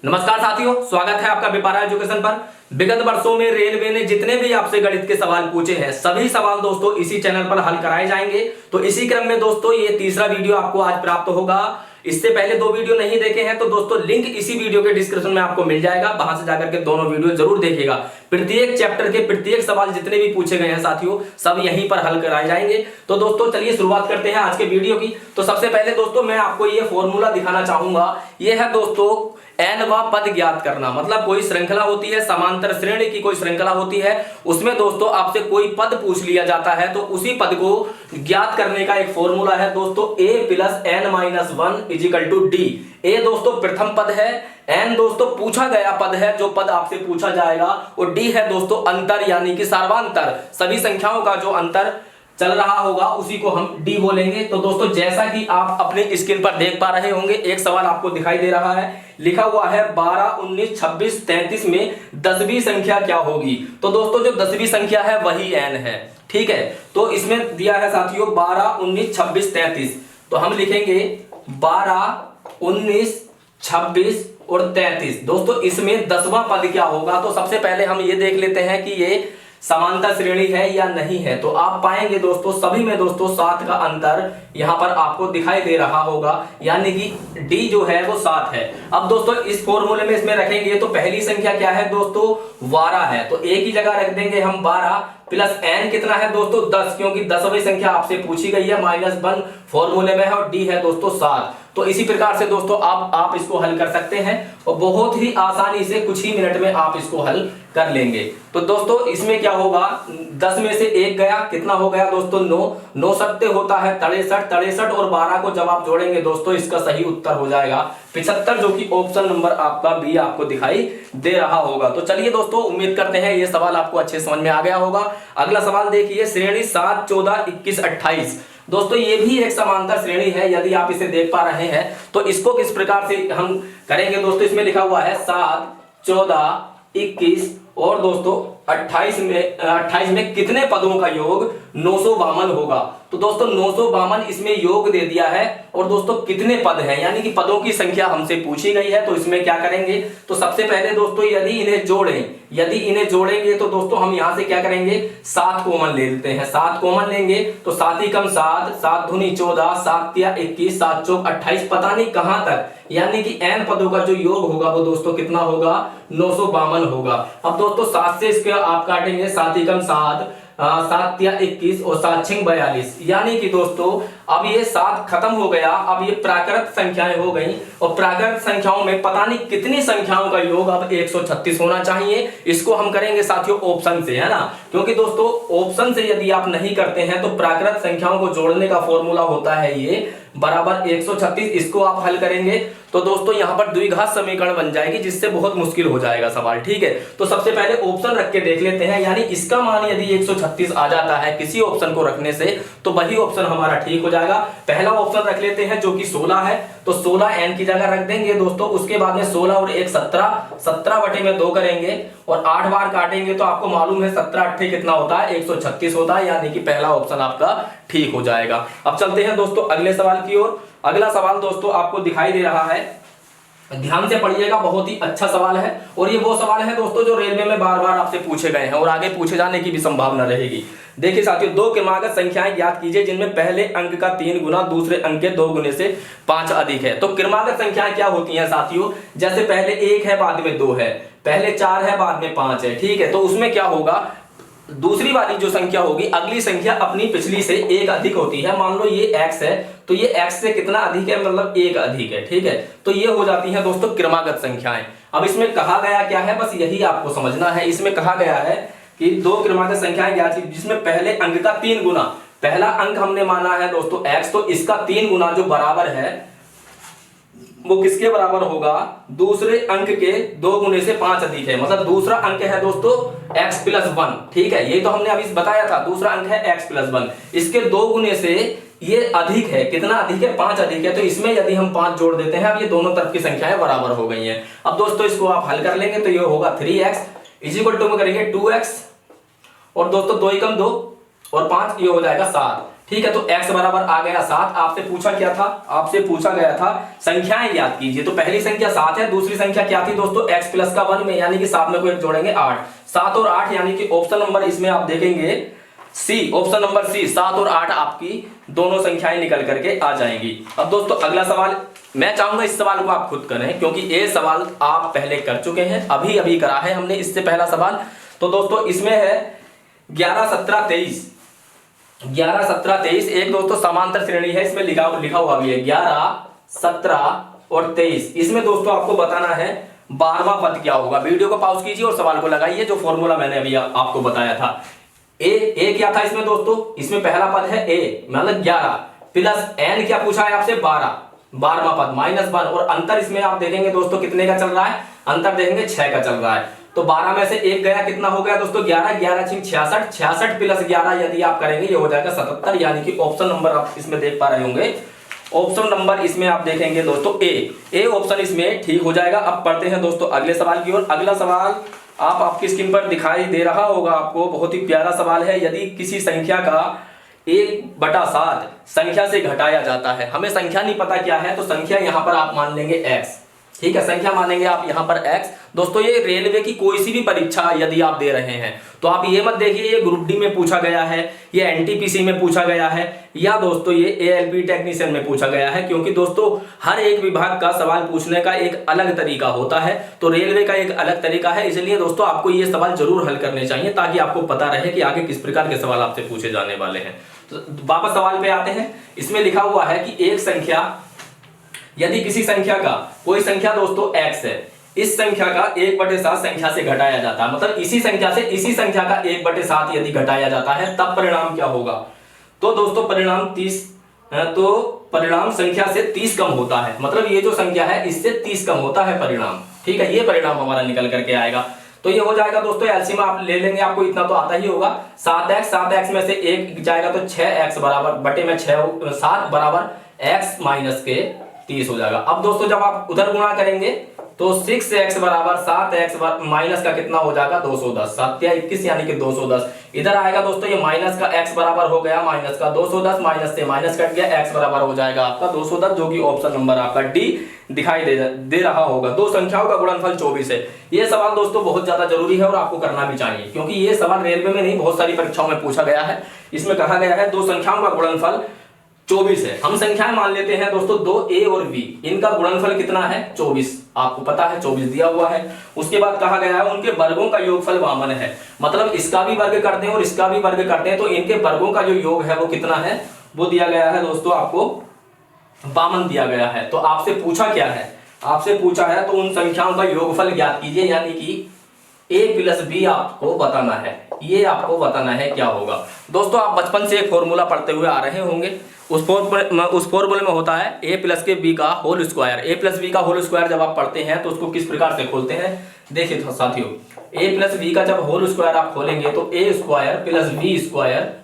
नमस्कार साथियों, स्वागत है आपका विपारा एजुकेशन पर। विगत वर्षों में रेलवे ने जितने भी आपसे गणित के सवाल पूछे हैं, सभी सवाल दोस्तों इसी चैनल पर हल कराए जाएंगे। तो इसी क्रम में दोस्तों ये तीसरा वीडियो आपको आज प्राप्त होगा। इससे पहले दो वीडियो नहीं देखे हैं तो दोस्तों लिंक इसी वीडियो के डिस्क्रिप्शन में आपको मिल जाएगा, वहां से जाकर के दोनों वीडियो जरूर देखिएगा। प्रत्येक चैप्टर के प्रत्येक सवाल जितने भी पूछे गए हैं साथियों, सब यहीं पर हल कराए जाएंगे। तो दोस्तों चलिए शुरुआत करते हैं आज के वीडियो की। तो सबसे पहले दोस्तों मैं आपको ये फॉर्मूला दिखाना चाहूंगा। ये है दोस्तों n व पद ज्ञात करना। मतलब कोई श्रृंखला होती है, समांतर श्रेणी की कोई श्रृंखला होती है, उसमें दोस्तों आपसे कोई पद पूछ लिया जाता है तो उसी पद को ज्ञात करने का एक फॉर्मूला है दोस्तों a plus n minus 1 is equal to D. a दोस्तों प्रथम पद है, n दोस्तों पूछा गया पद है, जो पद आपसे पूछा जाएगा, और d है दोस्तों अंतर यानी कि सर्वांतर। सभी संख्याओं का जो अंतर चल रहा होगा उसी को हम d बोलेंगे। तो दोस्तों जैसा कि आप अपने स्क्रीन पर देख पा रहे होंगे, एक सवाल आपको दिखाई दे रहा है, लिखा हुआ है 12, 19, 26, 33 में 10वीं संख्या क्या होगी। तो दोस्तों जो 10वीं संख्या है वही n है, ठीक है। तो इसमें दिया है साथियों 12, 19, 26, 33। तो हम लिखेंगे 12, 19, 26 और 33। दोस्तों इसमें 10वां पद क्या होगा। तो सबसे पहले हम ये देख लेते हैं कि ये समांतर श्रेणी है या नहीं है। तो आप पाएंगे दोस्तों सभी में दोस्तों 7 का अंतर यहां पर आपको दिखाई दे रहा होगा, यानी कि d जो है वो 7 है। अब दोस्तों इस फॉर्मूले में इसमें रखेंगे तो पहली संख्या क्या है दोस्तों 12 है, तो एक ही जगह रख देंगे हम 12 प्लस n कितना है दोस्तों 10, क्योंकि 10वीं संख्या आपसे पूछी गई है, -1 फॉर्मूले में है और d है दोस्तों 7। तो इसी प्रकार से दोस्तों आप इसको हल कर सकते हैं और बहुत ही आसानी से कुछ ही मिनट में आप इसको हल कर लेंगे। तो दोस्तों इसमें क्या होगा, 10 में से 1 गया, कितना हो गया दोस्तों 9, 9 सत्ते होता है 63, 63 और 12 को जब आप जोड़ेंगे दोस्तों इसका सही उत्तर हो जाएगा 75, जो कि ऑप्शन नंबर आपका बी आपको दिखाई दे रहा होगा। तो चलिए दोस्तों उम्मीद करते हैं ये सवाल आपको अच्छे समझ में आ गया होगा। अगला सवाल देखिए, श्रेणी 7, 14, 21, 28। दोस्तों ये भी एक समांतर श्रेणी है, यदि आप इसे देख पा रहे हैं तो इसको किस प्रकार से हम करेंगे दोस्तों। इसमें लिखा हुआ है 7, 14, 21 और दोस्तों 28 में कितने पदों का योग 952 होगा। तो दोस्तों 952 इसमें योग दे दिया है और दोस्तों कितने पद हैं, यानी कि पदों की संख्या हमसे पूछी गई है। तो इसमें क्या करेंगे, तो सबसे पहले दोस्तों यदि इन्हें जोड़ेंगे तो दोस्तों हम यहां से क्या करेंगे 7 कॉमन ले लेते हैं। 7 कॉमन लेंगे तो 7 ही कम 7, 7 दूनी 14, 7 तिया 21, 7 चौक 28, पता नहीं कहां तक, यानी कि n पदों का जो योग होगा वो दोस्तों कितना होगा 952 होगा। अब दोस्तों 7 से इसके आप काटेंगे, 7 ही कम 7, 7 तिया 21 और 7 छिंग 42, यानी कि दोस्तों अब ये 7 खत्म हो गया। अब ये प्राकृत संख्याएं हो गई और प्राकृत संख्याओं में पता नहीं कितनी संख्याओं का योग अब 136 होना चाहिए। इसको हम करेंगे साथियों ऑप्शन से, है ना, क्योंकि दोस्तों ऑप्शन से यदि आप नहीं करते हैं तो प्राकृत संख्याओं को जोड़ने का फॉर्मूला होता है ये बराबर 136। इसको आप हल करेंगे तो दोस्तों यहां पर द्विघात समीकरण बन जाएगी, जिससे बहुत मुश्किल हो जाएगा सवाल, ठीक है। तो सबसे पहले ऑप्शन रख के देख लेते हैं, यानी इसका मान यदि 136 आ जाता है किसी ऑप्शन को रखने से तो वही ऑप्शन हमारा ठीक हो जाएगा। पहला ऑप्शन रख लेते हैं जो कि 16 है, तो 16 n की जगह रख देंगे दोस्तों। उसके बाद में 16 और 1 17, 17 बटे में 2 करेंगे और 8 बार काटेंगे तो आपको मालूम है 17 8 कितना होता है 136 होता है, यानी कि पहला ऑप्शन आपका ठीक हो जाएगा। अब चलते हैं दोस्तों अगले सवाल की ओर। अगला सवाल दोस्तों आपको दिखाई दे रहा है, ध्यान से पढ़िएगा, बहुत ही अच्छा सवाल है और ये वो सवाल है दोस्तों जो रेलवे में बार बार आपसे पूछे गए हैं और आगे पूछे जाने की भी संभावना रहेगी। देखिए साथियों, 2 क्रमागत संख्याएं ज्ञात कीजिए जिनमें पहले अंक का 3 गुना दूसरे अंक के 2 गुने से 5 अधिक है। तो क्रमागत संख्याएं क्या होती हैं साथियों, जैसे पहले 1 है बाद में 2 है, पहले 4 है बाद में 5 है, ठीक है। तो उसमें क्या होगा, दूसरी वाली जो संख्या होगी अगली संख्या अपनी पिछली से 1 अधिक होती है। मान लो ये x है तो ये x से कितना अधिक है, मतलब 1 अधिक है, ठीक है। तो ये हो जाती है दोस्तों क्रमागत संख्याएं। अब इसमें कहा गया क्या है, बस यही आपको समझना है। इसमें कहा गया है कि 2 क्रमागत संख्याएं ज्ञात जिसमें पहले अंक का 3 गुना, पहला अंक हमने माना है दोस्तों x, तो इसका 3 गुना जो बराबर है वो किसके बराबर होगा, दूसरे अंक के 2 गुने से 5 अधिक है। मतलब दूसरा अंक है दोस्तों x प्लस 1, ठीक है, ये तो हमने अभी बताया था, दूसरा अंक है x प्लस 1, इसके 2 गुने से ये अधिक है, कितना अधिक है 5 अधिक है। तो इसमें यदि हम 5 जोड़ देते हैं, अब ये दोनों तरफ की संख्याएं बराबर हो गई हैं। अब दोस्तों इसको आप हल कर लेंगे तो ये होगा 3x इज इक्वल टू में करेंगे 2x और दोस्तों 2 एकम 2 और 5, ये हो जाएगा 7। ठीक है, तो x बराबर आ गया 7। आपसे पूछा क्या था, आपसे पूछा गया था संख्याएं याद कीजिए। तो पहली संख्या 7 है, दूसरी संख्या क्या थी दोस्तों, x प्लस का 1 में, यानी कि 7 में को एक जोड़ेंगे 8। 7 और 8 यानी कि ऑप्शन नंबर इसमें आप देखेंगे सी, ऑप्शन नंबर सी, 7 और 8 आपकी दोनों संख्याएं निकल करके आ जाएंगी। अब दोस्तों अगला सवाल मैं चाहूंगा इस सवाल को आप खुद करें, क्योंकि ये सवाल आप पहले कर चुके हैं, अभी अभी करा है हमने इससे पहला सवाल। तो दोस्तों इसमें है 11 17 23, 11 17 23 एक दोस्तों समांतर श्रेणी है, इसमें लिखा हुआ भी है 11 17 और 23। इसमें दोस्तों आपको बताना है 12वां पद क्या होगा। वीडियो को पॉज कीजिए और सवाल को लगाइए, जो फॉर्मूला मैंने अभी आपको बताया था। ए क्या था इसमें दोस्तों, इसमें पहला पद है ए मतलब 11 प्लस एन क्या पूछा है आपसे 12वां पद -1, और अंतर इसमें आप देखेंगे दोस्तों कितने का चल रहा है, अंतर देखेंगे 6 का चल रहा है। तो 12 में से एक गया, कितना हो गया दोस्तों 11, 11 6 66, 66 प्लस 11 यदि आप करेंगे ये हो जाएगा 77, यानी कि ऑप्शन नंबर आप इसमें देख पा रहे होंगे, ऑप्शन नंबर इसमें आप देखेंगे दोस्तों ए ऑप्शन इसमें ठीक हो जाएगा। अब पढ़ते हैं दोस्तों अगले सवाल की ओर। अगला सवाल आपकी स्क्रीन पर दिखाई दे रहा होगा आपको, बहुत ही प्यारा सवाल है। यदि किसी संख्या का 1/7 संख्या से घटाया जाता है, हमें संख्या नहीं पता क्या है, तो संख्या यहां पर आप मान लेंगे x, ठीक है, संख्या मानेंगे आप यहां पर x। दोस्तों ये रेलवे की कोई सी भी परीक्षा यदि आप दे रहे हैं तो आप ये मत देखिए ये ग्रुप डी में पूछा गया है, ये एनटीपीसी में पूछा गया है, या दोस्तों ये एएलपी टेक्नीशियन में पूछा गया है, क्योंकि दोस्तों हर एक विभाग का सवाल पूछने का एक अलग तरीका होता है, तो रेलवे का एक अलग तरीका है। इसलिए दोस्तों आपको ये सवाल जरूर हल करने चाहिए, ताकि आपको पता रहे कि आगे किस प्रकार के सवाल आपसे पूछे जाने वाले हैं। तो वापस सवाल पे आते हैं। इसमें लिखा हुआ है कि एक संख्या, यदि किसी संख्या का, कोई संख्या दोस्तों x है, इस संख्या का 1/7 संख्या से घटाया जाता है, मतलब इसी संख्या से इसी संख्या का 1/7 यदि घटाया जाता है, तब परिणाम क्या होगा। तो दोस्तों परिणाम 30, तो परिणाम संख्या से 30 कम होता है, मतलब ये जो संख्या है इससे 30 कम होता है परिणाम, ठीक है, ये परिणाम हमारा निकल करके आएगा। तो ये हो जाएगा दोस्तों एलसीएम आप ले लेंगे, आपको इतना तो आता ही होगा, 7x में से 1 जाएगा तो 6x बराबर बटे में 7 बराबर x माइनस के 30 हो जाएगा। अब दोस्तों जब आप उधर गुणा करेंगे तो 6x बराबर 7x माइनस का कितना हो जाएगा 210, 7 या 21 यानी कि 210। इधर आएगा दोस्तों ये माइनस का x बराबर हो गया माइनस का 210, माइनस से माइनस कट गया, x बराबर हो जाएगा आपका 210, जो कि ऑप्शन नंबर आपका डी दिखाई दे रहा होगा। दो संख्याओं का गुणनफल 24 है। ये सवाल दोस्तों बहुत ज्यादा जरूरी है और आपको करना भी चाहिए, क्योंकि ये सवाल रेलवे में नहीं बहुत सारी परीक्षाओं में पूछा गया है। इसमें कहा गया है दो संख्याओं का गुणनफल 24 है। हम संख्याएं मान लेते हैं दोस्तों 2a और b, इनका गुणनफल कितना है 24, आपको पता है 24 दिया हुआ है। उसके बाद कहा गया है उनके वर्गों का योगफल 52 है, मतलब इसका भी वर्ग करते हैं और इसका भी वर्ग करते हैं, तो इनके वर्गों का जो योग है वो कितना है, वो दिया गया है दोस्तों आपको 52 दिया गया है। तो आपसे पूछा क्या है, आपसे पूछा है तो उन संख्याओं का योगफल ज्ञात कीजिए, यानी कि a प्लस बी आपको बताना है, ये आपको बताना है क्या होगा। दोस्तों आप बचपन से एक फॉर्मूला पढ़ते हुए आ रहे होंगे, उस फॉर्मूले में होता है a प्लस के बी का whole square. a plus B का होल स्क्वायर जब आप पढ़ते हैं तो उसको किस प्रकार से खोलते हैं, देखिए तो साथियों, a प्लस बी का जब होल स्क्वायर आप खोलेंगे तो a square plus B square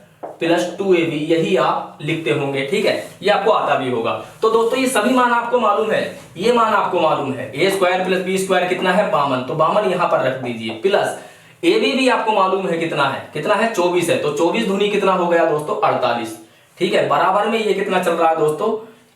plus 2ab, यही आप लिखते होंगे, ठीक है, ये आपको आता भी होगा। तो दोस्तों ये सभी मान आपको मालूम है, ये मान आपको मालूम है, a square plus B square कितना है 52, तो 52 यहां पर रख दीजिए, प्लस ab भी आपको मालूम है कितना है 24 है, तो 24 दूनी कितना हो गया दोस्तों 48, ठीक है, बराबर में ये कितना चल रहा है दोस्तों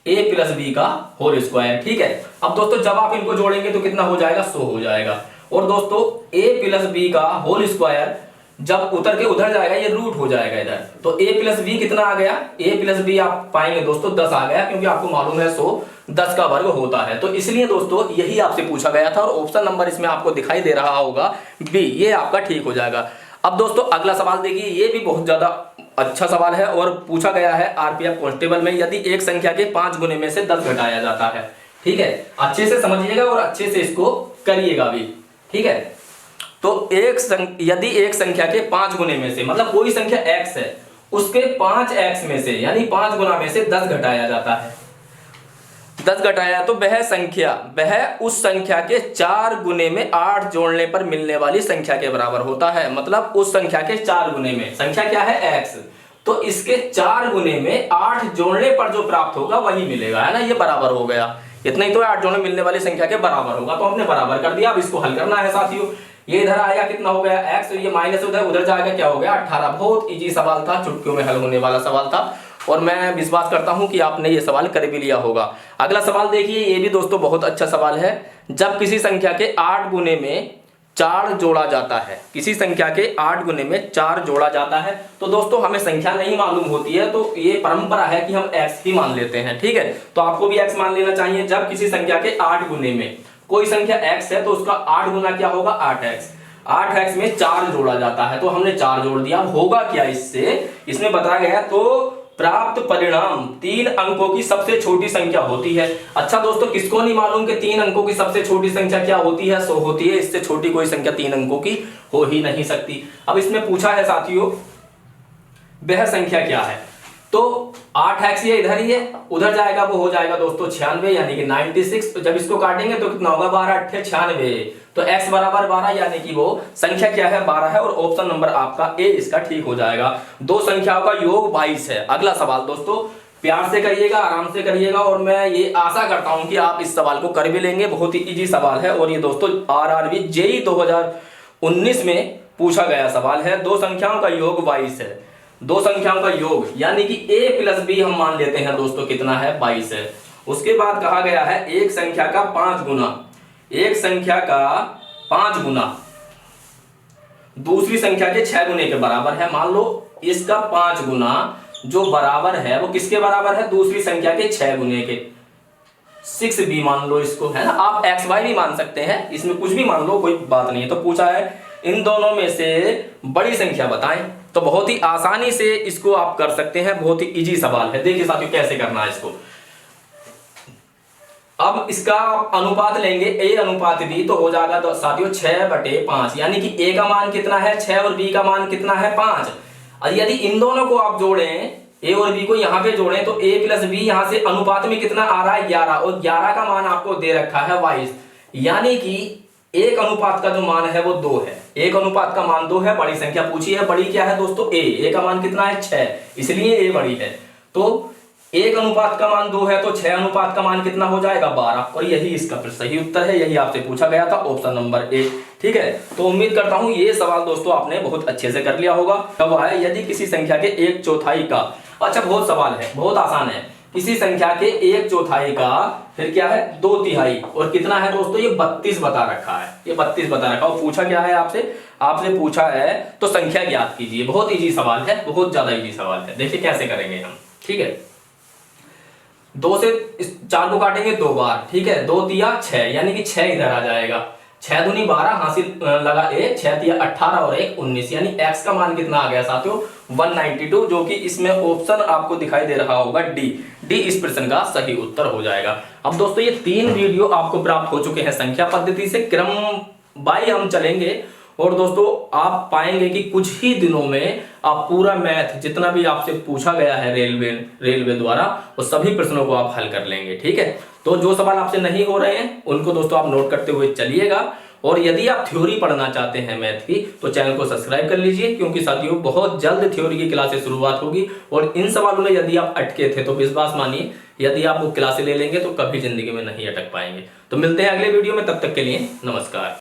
a प्लस बी का होल स्क्वायर, ठीक है। अब दोस्तों जब आप इनको जोड़ेंगे तो कितना हो जाएगा 100 हो जाएगा, और दोस्तों a प्लस बी का होल स्क्वायर जब उतर के उधर जाएगा ये रूट हो जाएगा इधर, तो a प्लस बी कितना आ गया, a प्लस बी आप पाएंगे दोस्तों 10 आ गया, क्योंकि आपको मालूम है 100 10 का वर्ग होता है, तो इसलिए दोस्तों यही आपसे पूछा गया था, और ऑप्शन नंबर इसमें आपको दिखाई दे रहा होगा बी, ये आपका ठीक हो जाएगा। अब दोस्तों अगला सवाल देखिए, ये भी बहुत ज्यादा अच्छा सवाल है और पूछा गया है आरपीएफ कांस्टेबल में। यदि एक संख्या के 5 गुने में से 10 घटाया जाता है, ठीक है, अच्छे से समझिएगा और अच्छे से इसको करिएगा भी, ठीक है। तो यदि एक संख्या के 5 गुने में से, मतलब कोई संख्या x है, उसके 5x में से यानी 5 गुना में से 10 घटाया जाता है, 10 घटाया तो वह उस संख्या के 4 गुने में 8 जोड़ने पर मिलने वाली संख्या के बराबर होता है। मतलब उस संख्या के 4 गुने में, संख्या क्या है x, तो इसके 4 गुने में 8 जोड़ने पर जो प्राप्त होगा वही मिलेगा, है ना, ये बराबर हो गया, इतना ही तो 8 जोड़ने मिलने वाली संख्या के बराबर होगा, तो हमने बराबर कर दिया। अब इसको हल करना है साथियों, ये इधर आएगा कितना हो गया x, ये माइनस उधर जाएगा क्या हो गया 18। बहुत इजी सवाल था, चुटकियों में हल होने वाला सवाल था। और मैं विश्वास करता हूं कि आपने ये सवाल कर भी लिया होगा। अगला सवाल देखिए, ये भी दोस्तों बहुत अच्छा सवाल है। जब किसी संख्या के 8 गुने में 4 जोड़ा जाता है, किसी संख्या के 8 गुने में 4 जोड़ा जाता है, तो दोस्तों हमें संख्या नहीं मालूम होती है तो ये परंपरा है कि हम x ही मान लेते हैं। ठीक है, तो आपको भी x मान लेना चाहिए। जब किसी संख्या के 8 गुने में कोई संख्या x है तो उसका 8 गुना क्या होगा, 8x। 8x में 4 जोड़ा जाता है तो हमने 4 जोड़ दिया। होगा क्या इससे, इसमें बताया गया तो प्राप्त परिणाम 3 अंकों की सबसे छोटी संख्या होती है। अच्छा दोस्तों, किसको नहीं मालूम कि 3 अंकों की सबसे छोटी संख्या क्या होती है, सो होती है। इससे छोटी कोई संख्या 3 अंकों की हो ही नहीं सकती। अब इसमें पूछा है साथियों, वह संख्या क्या है, तो 8x ये इधर ही है, उधर जाएगा वो हो जाएगा दोस्तों 96 यानी कि 96। तो जब इसको काटेंगे तो कितना होगा, 12 8 96, तो x बराबर 12 यानी कि वो संख्या क्या है, 12 है। और ऑप्शन नंबर आपका ए इसका ठीक हो जाएगा। दो संख्याओं का योग 22 है। अगला सवाल दोस्तों प्यार से करिएगा, आराम से करिएगा, और मैं ये आशा करता हूं कि आप इस सवाल को कर भी लेंगे। बहुत ही इजी सवाल है और ये दोस्तों RRB JEE 2019 में पूछा गया सवाल है। दो संख्याओं का योग 22 है। दो संख्याओं का योग यानी कि a प्लस b हम मान लेते हैं दोस्तों कितना है, 22 है। उसके बाद कहा गया है एक संख्या का 5 गुना, एक संख्या का 5 गुना दूसरी संख्या के 6 गुने के बराबर है। मान लो इसका 5 गुना जो बराबर है वो किसके बराबर है, दूसरी संख्या के 6 गुने के, 6b मान लो इसको, है ना। आप xy भी मान सकते हैं, इसमें कुछ भी मान लो, कोई बात नहीं है। तो पूछा है इन दोनों में से बड़ी संख्या बताएं। तो बहुत ही आसानी से इसको आप कर सकते हैं, बहुत ही इजी सवाल है। देखिए साथियों कैसे करना है इसको। अब इसका अनुपात लेंगे a अनुपात b, तो हो जाएगा तो साथियों 6/5 यानी कि a का मान कितना है 6 और b का मान कितना है 5। और यदि इन दोनों को आप जोड़ें, a और b को यहाँ पे जोड़ें, तो a प्लस b यहाँ से अनुपात में कितना आ रहा है 11, और 11 का मान आपको दे रखा है 22, यानी कि एक अनुपात का जो मान है वो 2 है। एक अनुपात का मान 2 है। बड़ी संख्या पूछी है, बड़ी क्या है दोस्तों a का मान कितना है 6, इसलिए a बड़ी है। तो एक अनुपात का मान 2 है तो 6 अनुपात का मान कितना हो जाएगा 12, और यही इसका सही उत्तर है। यही आपसे पूछा गया था, ऑप्शन नंबर ए। ठीक है, तो उम्मीद करता हूं ये सवाल दोस्तों आपने बहुत अच्छे से कर लिया होगा। अब है यदि किसी संख्या के 1/4 का, अच्छा बहुत सवाल है, बहुत आसान है। किसी संख्या के 1/4 का फिर क्या है 2/3, और कितना है दोस्तों ये 32 बता रखा है, ये 32 बता रखा है। और पूछा क्या है आपसे पूछा है तो संख्या ज्ञात कीजिए। बहुत इजी सवाल है, बहुत ज्यादा इजी सवाल है। देखिए कैसे करेंगे हम। ठीक है, 2 से 4 को काटेंगे 2 बार। ठीक है, 2 तिया 6 यानी कि 6 इधर आ जाएगा। 6 दूनी 12 हासिल लगा 1, 6 तिया 18 और 1 19, यानी x का मान कितना आ गया साथियों 192, जो कि इसमें ऑप्शन आपको दिखाई दे रहा होगा डी इस प्रश्न का सही उत्तर हो जाएगा। अब दोस्तों ये 3 वीडियो आपको प्राप्त हो चुके हैं संख्या पद्धति से, क्रम बाय हम चलेंगे। और दोस्तों आप पाएंगे कि कुछ ही दिनों में आप पूरा मैथ जितना भी आपसे पूछा गया है रेलवे द्वारा, वो सभी प्रश्नों को आप हल कर लेंगे। ठीक है, तो जो सवाल आपसे नहीं हो रहे हैं उनको दोस्तों आप नोट करते हुए चलिएगा। और यदि आप थ्योरी पढ़ना चाहते हैं मैथ की, तो चैनल को सब्सक्राइब कर लीजिए, क्योंकि साथियों बहुत जल्द थ्योरी की क्लासेस शुरुआत होगी। और इन सवालों में यदि आप अटके थे तो विश्वास मानिए, यदि आप वो क्लासेस ले लेंगे तो कभी जिंदगी में नहीं अटक पाएंगे। तो मिलते हैं अगले वीडियो में, तब तक के लिए नमस्कार।